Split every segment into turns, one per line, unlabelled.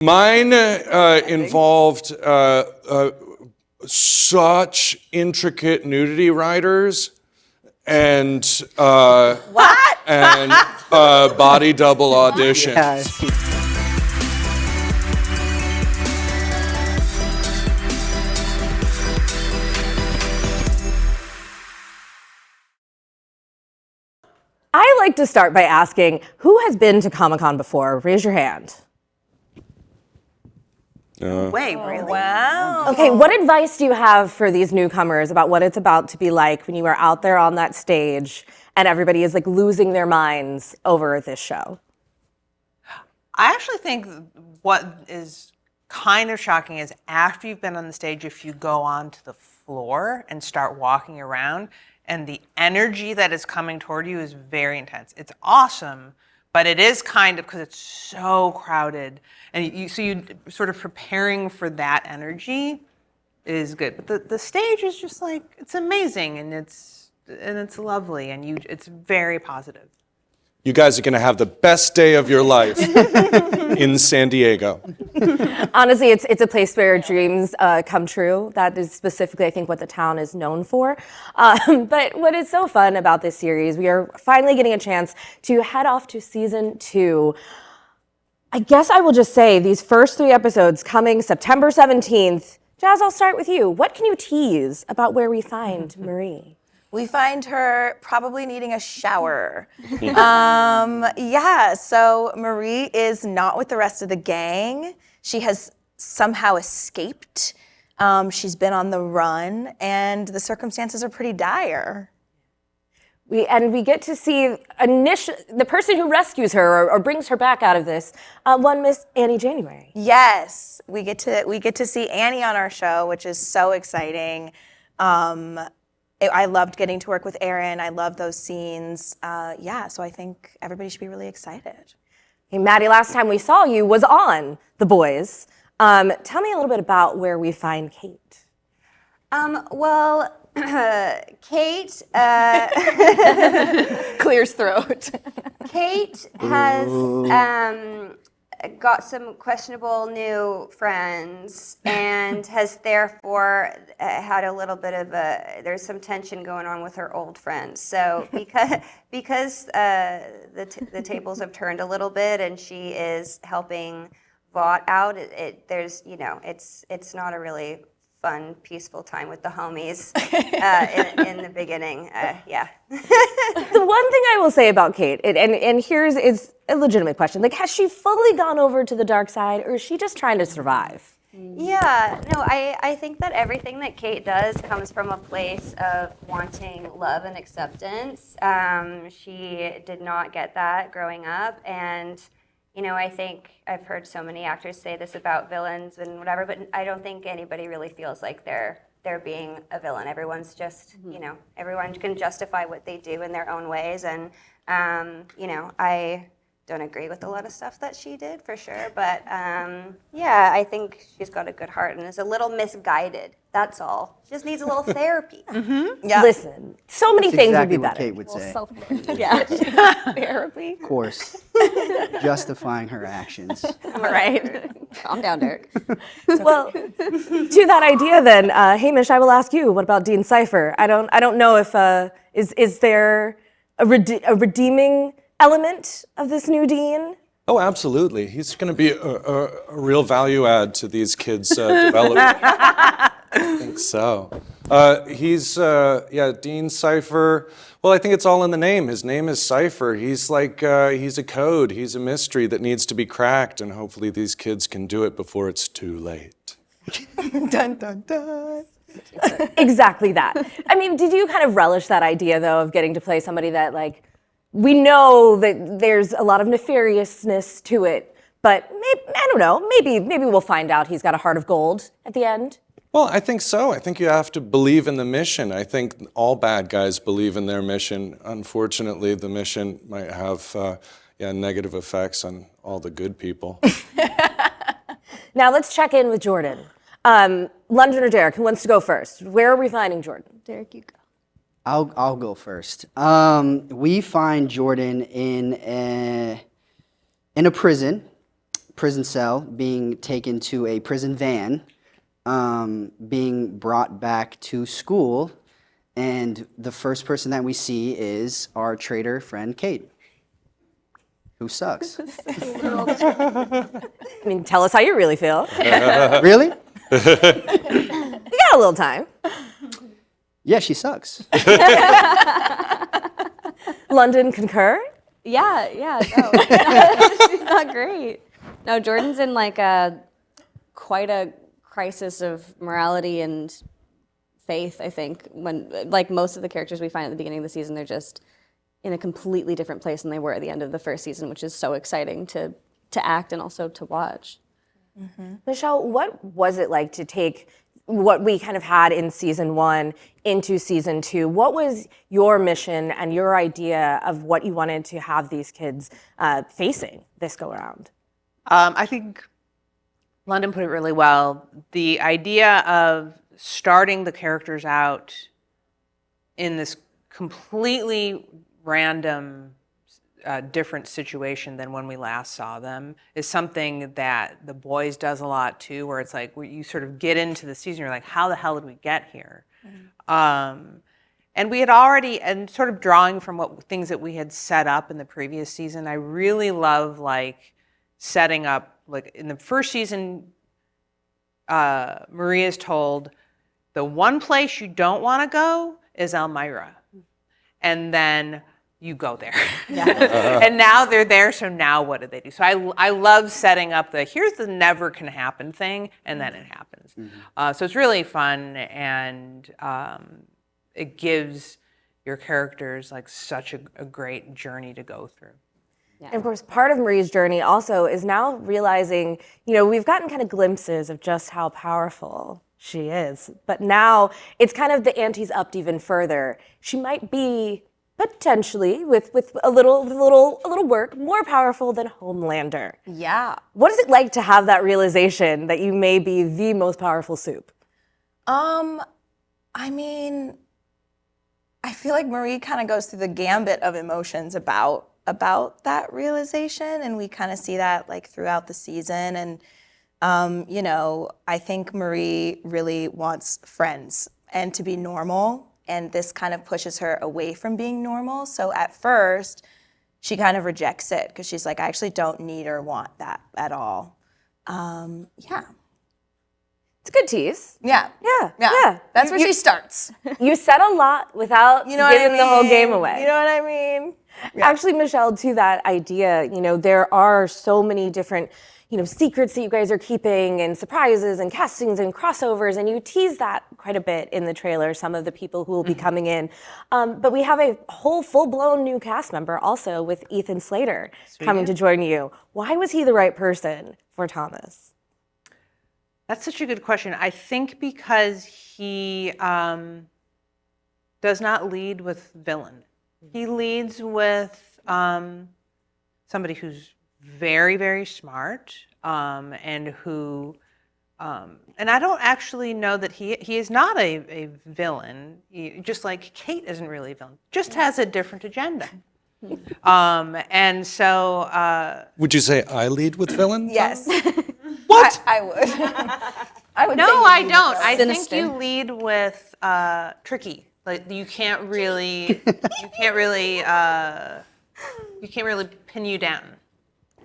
Mine involved such intricate nudity riders and
what?
And body double auditions.
Yes.
I like to start by asking, who has been to Comic-Con before? Raise your hand.
Wait, really?
Wow.
Okay, what advice do you have for these newcomers about what it's about to be like when you are out there on that stage and everybody is like losing their minds over this show?
I actually think what is kind of shocking is after you've been on the stage, if you go onto the floor and start walking around, and the energy that is coming toward you is very intense. It's awesome, but it is kind of, because it's so crowded, and you sort of preparing for that energy is good. But the stage is just like, it's amazing, and it's lovely, and it's very positive.
You guys are going to have the best day of your life in San Diego.
Honestly, it's a place where dreams come true. That is specifically, I think, what the town is known for. But what is so fun about this series, we are finally getting a chance to head off to season 2. I guess I will just say these first 3 episodes coming September 17th. Jazz, I'll start with you. What can you tease about where we find Marie?
We find her probably needing a shower. So Marie is not with the rest of the gang. She has somehow escaped. She's been on the run, and the circumstances are pretty dire.
We get to see the person who rescues her or brings her back out of this, one Miss Annie January.
Yes, we get to see Annie on our show, which is so exciting. I loved getting to work with Erin. I love those scenes. So I think everybody should be really excited.
Hey, Maddie, last time we saw you was on The Boys. Tell me a little bit about where we find Kate.
Kate
Clears throat.
Kate has got some questionable new friends and has therefore had a little bit of there's some tension going on with her old friends. So because the tables have turned a little bit and she is helping Vought out, it's not a really fun, peaceful time with the homies in the beginning.
The one thing I will say about Kate, and here's is a legitimate question, like, has she fully gone over to the dark side, or is she just trying to survive?
Yeah, no, I think that everything that Kate does comes from a place of wanting love and acceptance. She did not get that growing up, and I think I've heard so many actors say this about villains and whatever, but I don't think anybody really feels like they're being a villain. Everyone's just, everyone can justify what they do in their own ways, and I don't agree with a lot of stuff that she did, for sure, but I think she's got a good heart and is a little misguided. That's all. She just needs a little therapy.
Mm-hmm. Yeah.
Listen, so many things
exactly
would be
what
better.
Kate would say.
Yeah. Therapy.
Of course. Justifying her actions.
All right. Calm down, Derek.
Well, to that idea then, Hamish, I will ask you, what about Dean Cypher? I don't know if, is there a redeeming element of this new Dean?
Oh, absolutely. He's going to be a real value add to these kids' development. I think so. He's Dean Cypher. Well, I think it's all in the name. His name is Cypher. He's like, he's a code. He's a mystery that needs to be cracked, and hopefully these kids can do it before it's too late.
Dun, dun, dun.
Exactly that. I mean, did you kind of relish that idea, though, of getting to play somebody that, like, we know that there's a lot of nefariousness to it, but maybe, I don't know, maybe we'll find out he's got a heart of gold at the end?
Well, I think so. I think you have to believe in the mission. I think all bad guys believe in their mission. Unfortunately, the mission might have negative effects on all the good people.
Now let's check in with Jordan. London or Derek, who wants to go first? Where are we finding Jordan?
Derek, you go.
I'll go first. We find Jordan in a prison prison cell, being taken to a prison van, being brought back to school, and the first person that we see is our traitor friend Kate, who sucks.
I mean, tell us how you really feel.
Really?
You got a little time.
Yeah, she sucks.
London concur?
Yeah, no. She's not great. No, Jordan's in like quite a crisis of morality and faith, I think. When like most of the characters we find at the beginning of the season, they're just in a completely different place than they were at the end of the first season, which is so exciting to act and also to watch.
Michele, what was it like to take what we kind of had in season 1 into season 2? What was your mission and your idea of what you wanted to have these kids facing this go around?
I think London put it really well. The idea of starting the characters out in this completely random, different situation than when we last saw them is something that The Boys does a lot too, where it's like where you sort of get into the season, you're like, how the hell did we get here? And we had already, and sort of drawing from what things that we had set up in the previous season, I really love like setting up, like in the first season, Maria's told, the one place you don't want to go is Elmira. And then you go there. And now they're there, so now what do they do? So I love setting up here's the never can happen thing, and then it happens. So it's really fun, and it gives your characters like such a great journey to go through.
And of course, part of Marie's journey also is now realizing, we've gotten kind of glimpses of just how powerful she is. But now it's kind of the ante's upped even further. She might be potentially, with a little work, more powerful than Homelander.
Yeah.
What is it like to have that realization that you may be the most powerful soup?
I mean, I feel like Marie kind of goes through the gambit of emotions about that realization, and we kind of see that like throughout the season. And I think Marie really wants friends and to be normal, and this kind of pushes her away from being normal. So at first, she kind of rejects it because she's like, I actually don't need or want that at all. Yeah.
It's a good tease.
Yeah.
Yeah.
That's where she starts.
You said a lot without giving the whole game away.
You know what I mean? Yeah.
Actually, Michele, to that idea, there are so many different, secrets that you guys are keeping, and surprises and castings and crossovers, and you tease that quite a bit in the trailer, some of the people who will be coming in. But we have a whole full-blown new cast member also with Ethan Slater coming to join you. Why was he the right person for Thomas?
That's such a good question. I think because he does not lead with villain. He leads with somebody who's very, very smart, and who, and I don't actually know that he is not a villain, just like Kate isn't really a villain, just has a different agenda. And so...
Would you say I lead with villains?
Yes.
What?
I would. I would.
No, I don't. I
Sinister.
think you lead with tricky. Like you can't really pin you down.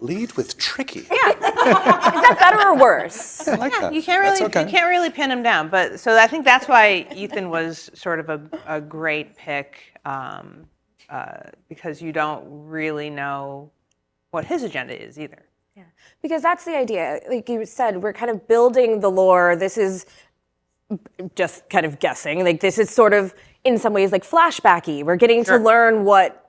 Lead with tricky.
Is that better or worse?
I like that.
You can't really
That's okay.
you can't really pin him down. But so I think that's why Ethan was sort of a great pick, because you don't really know what his agenda is either.
Yeah, because that's the idea. Like you said, we're kind of building the lore. This is just kind of guessing. Like this is sort of, in some ways, like flashbacky. We're getting to learn what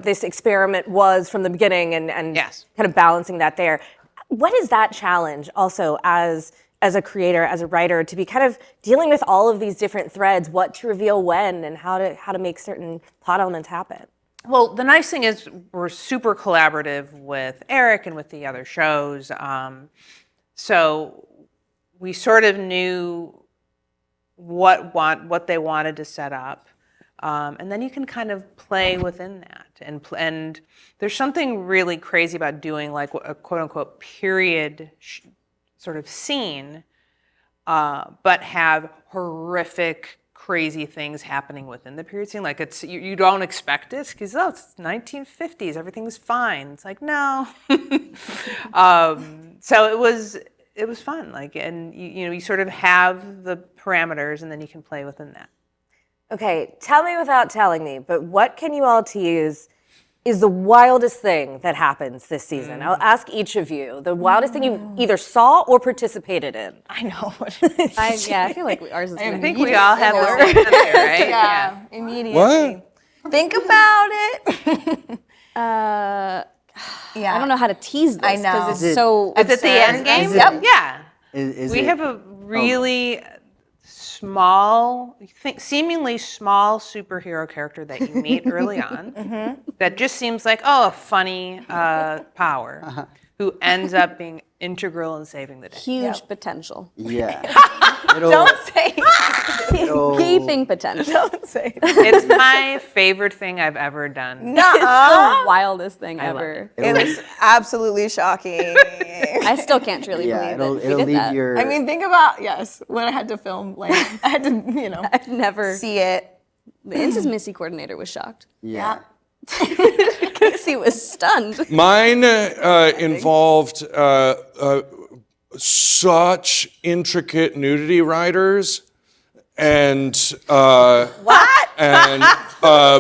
this experiment was from the beginning, and
Yes.
kind of balancing that there. What is that challenge also as a creator, as a writer, to be kind of dealing with all of these different threads, what to reveal when, and how to make certain plot elements happen?
Well, the nice thing is we're super collaborative with Eric and with the other shows. So we sort of knew what they wanted to set up. And then you can kind of play within that. And there's something really crazy about doing like a quote unquote period sort of scene, but have horrific, crazy things happening within the period scene. Like you don't expect it because it's 1950s, everything's fine. It's like no. So it was fun. Like, and you sort of have the parameters, and then you can play within that.
Okay, tell me without telling me, but what can you all tease is the wildest thing that happens this season? I'll ask each of you the wildest thing you either saw or participated in.
I know.
I feel like ours is
I think we all have the same answer, right?
Yeah, immediately.
What?
Think about it.
I
Yeah.
don't know how to tease this
I know.
because it's so.
Is it the end game?
Is it-
Yep. Yeah.
Is
We
it-
have a really small, seemingly small superhero character that you meet early on that just seems like, a funny power who ends up being integral in saving the day.
huge potential.
Yeah.
Don't say
it'll-
Gaping potential.
Don't say
It's my favorite thing I've ever done.
The wildest thing
love
ever.
It was absolutely shocking.
I still can't truly
Yeah,
believe
it'll
we did
leave
that.
your.
I mean, think about, when I had to film, like, I had to,
I've never.
see it.
The intimacy coordinator was shocked.
yeah.
Casey was stunned.
Mine involved such intricate nudity riders and
What?
and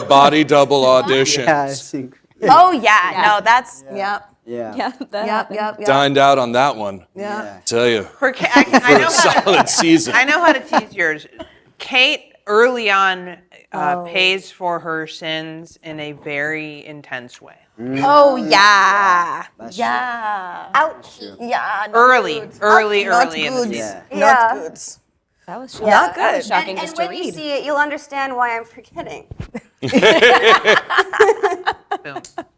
body double auditions.
Yeah, I think.
Oh, yeah. No, that's, yep.
Yeah.
Yeah, that happened.
Dined out on that one.
Yeah.
Tell you,
I know how to,
solid season.
I know how to tease yours. Kate early on pays for her sins in a very intense way.
Oh, yeah.
That's
Yeah.
Ouch.
Yeah. not
Early
goods.
early
Not
in the
goods.
season.
Yeah.
Not goods.
That was shocking.
Not
That was
good.
shocking
And
just to
when you
read.
see it, you'll understand why I'm forgetting.
Boom.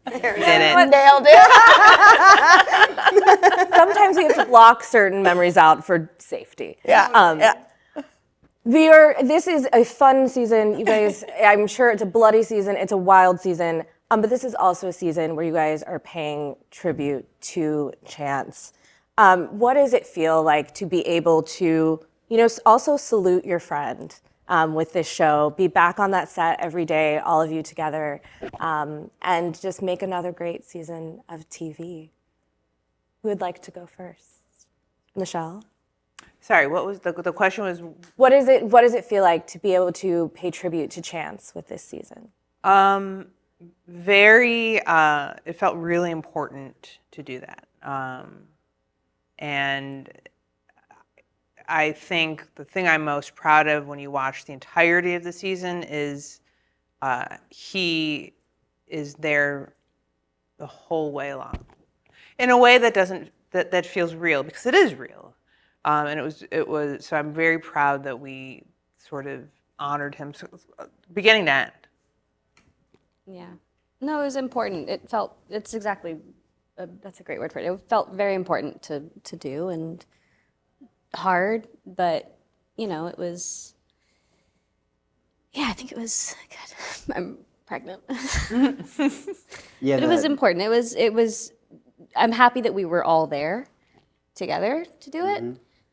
Did it.
Nailed it.
Sometimes we have to block certain memories out for safety.
Yeah.
This is a fun season, you guys. I'm sure it's a bloody season. It's a wild season. But this is also a season where you guys are paying tribute to Chance. What does it feel like to be able to, also salute your friend with this show, be back on that set every day, all of you together, and just make another great season of TV? Who would like to go first? Michele?
Sorry, what was the question was?
What does it feel like to be able to pay tribute to Chance with this season?
It felt really important to do that. And I think the thing I'm most proud of when you watch the entirety of the season is he is there the whole way along in a way that feels real, because it is real. And it was, so I'm very proud that we sort of honored him beginning to end.
Yeah. No, it was important. It's exactly, that's a great word for it. It felt very important to do and hard, but, it was, I think it was good. I'm pregnant.
Yeah.
But it was important. It was, I'm happy that we were all there together to do it.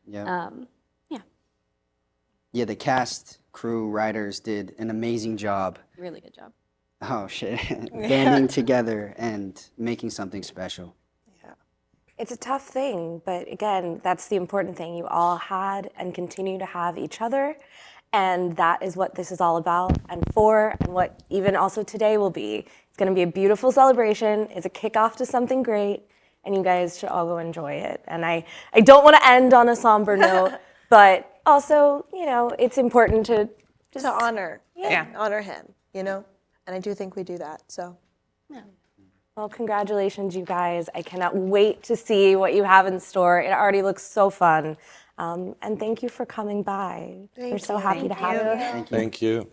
Yeah.
Yeah,
Yeah. The cast, crew, writers did an amazing job.
really good job.
Oh shit! Banding together and making something special.
It's a tough thing, but again, that's the important thing. You all had and continue to have each other, and that is what this is all about and for, and what even also today will be. It's going to be a beautiful celebration. It's a kickoff to something great, and you guys should all go enjoy it. And I don't want to end on a somber note, but also, it's important to just
To honor.
Yeah.
Honor him, And I do think we do that, so.
Well, congratulations, you guys. I cannot wait to see what you have in store. It already looks so fun. And thank you for coming by. We're so happy to have you.
Thank you.